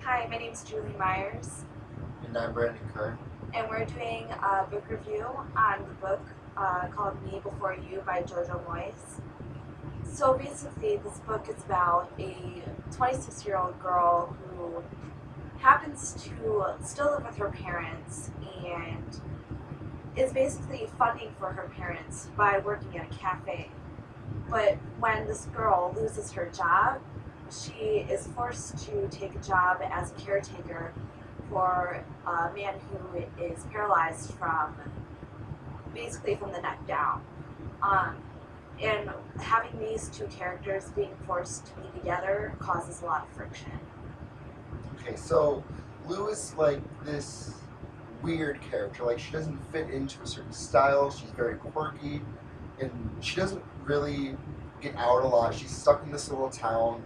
Hi, my name is Julie Myers, And I'm Branden Kern. and we're doing a book review on the book called Me Before You by Jojo Moyes. So basically, this book is about a 26-year-old girl who happens to still live with her parents and is basically funding for her parents by working at a cafe. But when this girl loses her job, she is forced to take a job as a caretaker for a man who is paralyzed from basically from the neck down. Um, and having these two characters being forced to be together causes a lot of friction. Okay, so Lou is like this weird character. Like, she doesn't fit into a certain style. She's very quirky, and she doesn't really get out a lot. She's stuck in this little town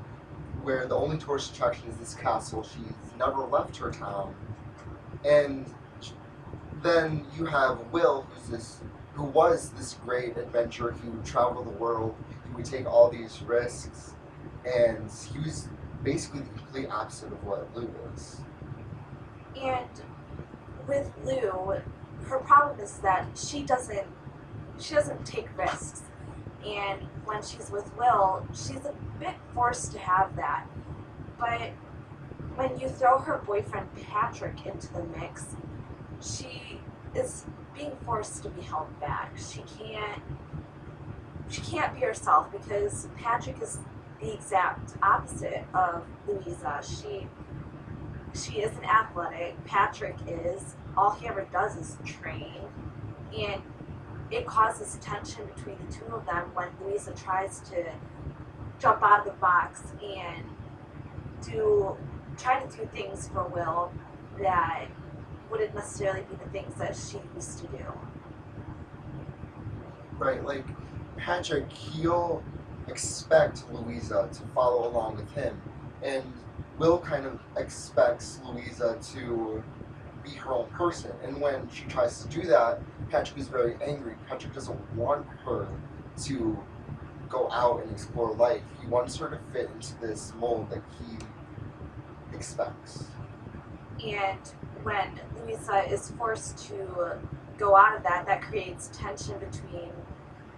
where the only tourist attraction is this castle. She's never left her town. And then you have Will, who was this great adventurer. He would travel the world. He would take all these risks, and he was basically the complete opposite of what Lou is. And with Lou, her problem is that she doesn't take risks. And when she's with Will, she's a bit forced to have that. But when you throw her boyfriend Patrick into the mix, she is being forced to be held back. She can't be herself because Patrick is the exact opposite of Louisa. She isn't athletic. Patrick is. All he ever does is train. And it causes tension between the two of them when Louisa tries to jump out of the box and try to do things for Will that wouldn't necessarily be the things that she used to do. Right, like Patrick, he'll expect Louisa to follow along with him, and Will kind of expects Louisa to be her own person. And when she tries to do that, Patrick is very angry. Patrick doesn't want her to go out and explore life. He wants her to fit into this mold that he expects. And when Louisa is forced to go out of that, that creates tension between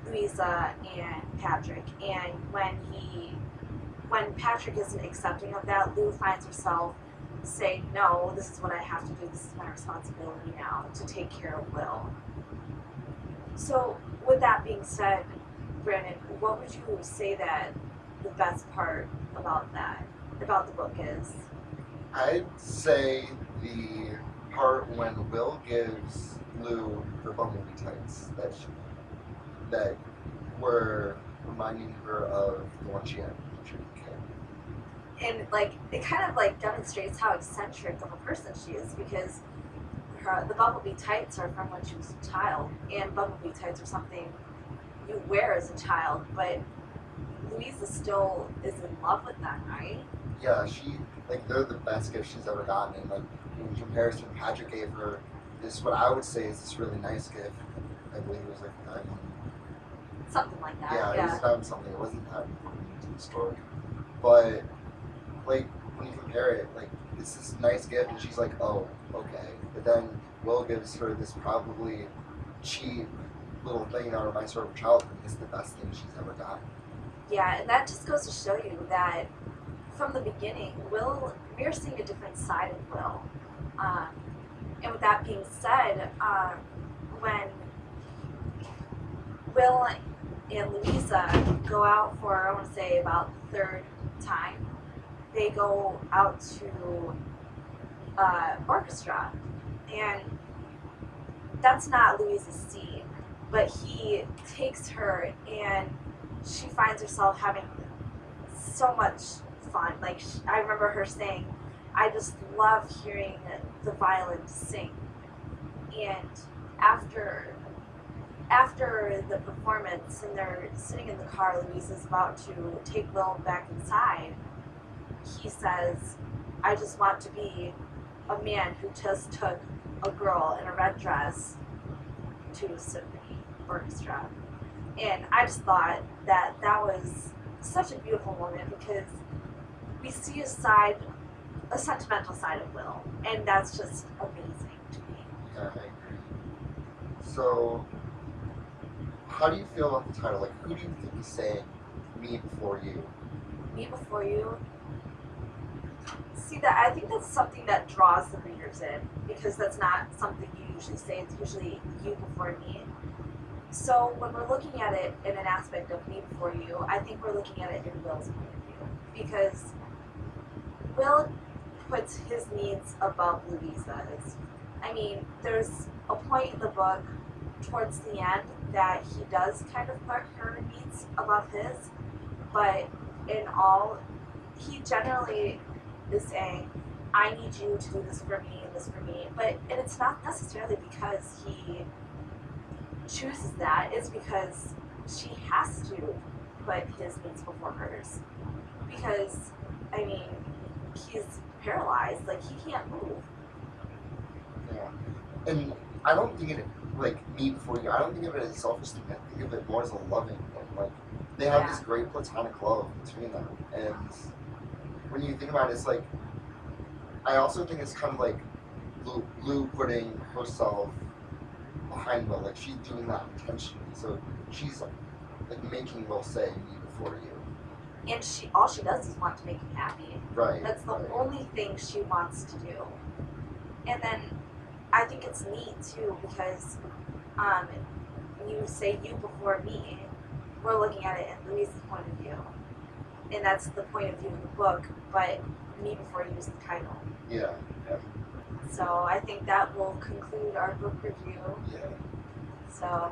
Louisa and Patrick. And when Patrick isn't accepting of that, Lou finds herself saying, "No, this is what I have to do. This is my responsibility now to take care of Will." So, with that being said, Brandon, what would you say that the best part about the book is? I'd say the part when Will gives Lou her bumblebee tights that were reminding her of the one she had when she was a kid. And like it kind of like demonstrates how eccentric of a person she is because the bumblebee tights are from when she was a child, and bumblebee tights are something you wear as a child, but Louisa still is in love with them, right? Yeah, they're the best gift she's ever gotten. And like in comparison, Patrick gave her this what I would say is this really nice gift. I believe it was like a diamond. Something like that. Yeah, it was Yeah. a diamond something. It wasn't that important to the story, but like when you compare it, like it's this nice gift, and she's like, oh, okay. But then Will gives her this probably cheap little thing that reminds her of her childhood. It's the best thing she's ever gotten. Yeah, and that just goes to show you that from the beginning, we're seeing a different side of Will. Um, and with that being said, when Will and Louisa go out for, I want to say, about the third time, they go out to orchestra. And that's not Louisa's scene, but he takes her and she finds herself having so much fun. Like, I remember her saying, "I just love hearing the violin sing." And after the performance and they're sitting in the car, Louisa's about to take Will back inside. He says, "I just want to be a man who just took a girl in a red dress to a symphony orchestra." And I just thought that was such a beautiful moment because we see a side a sentimental side of Will, and that's just amazing to me. Yeah, I agree. So, how do you feel about the title? Like, who do you think is saying "me before you"? Me before you. See that I think that's something that draws the readers in because that's not something you usually say. It's usually you before me. So when we're looking at it in an aspect of me before you, I think we're looking at it in Will's point of view because Will puts his needs above Louisa's. I mean, there's a point in the book towards the end that he does kind of put her needs above his, but in all, he generally is saying, I need you to do this for me and this for me. But and it's not necessarily because he chooses that, it's because she has to put his needs before hers. Because, I mean, he's paralyzed, like he can't move. Yeah, and I don't think it like "me before you." I don't think of it as selfish thing. I think of it more as a loving thing. Like they have this great platonic love between them, and when you think about it, it's like I also think it's kind of like Lou putting herself behind Will. Like she's doing that intentionally, so she's like making Will say "me before you." And she all she does is want to make him happy. Right. That's the right. only thing she wants to do. And then I think it's neat too because um, you say you before me, we're looking at it in Louise's point of view. And that's the point of view of the book, but me before you is the title. Yeah. Yeah. So I think that will conclude our book review. Yeah. So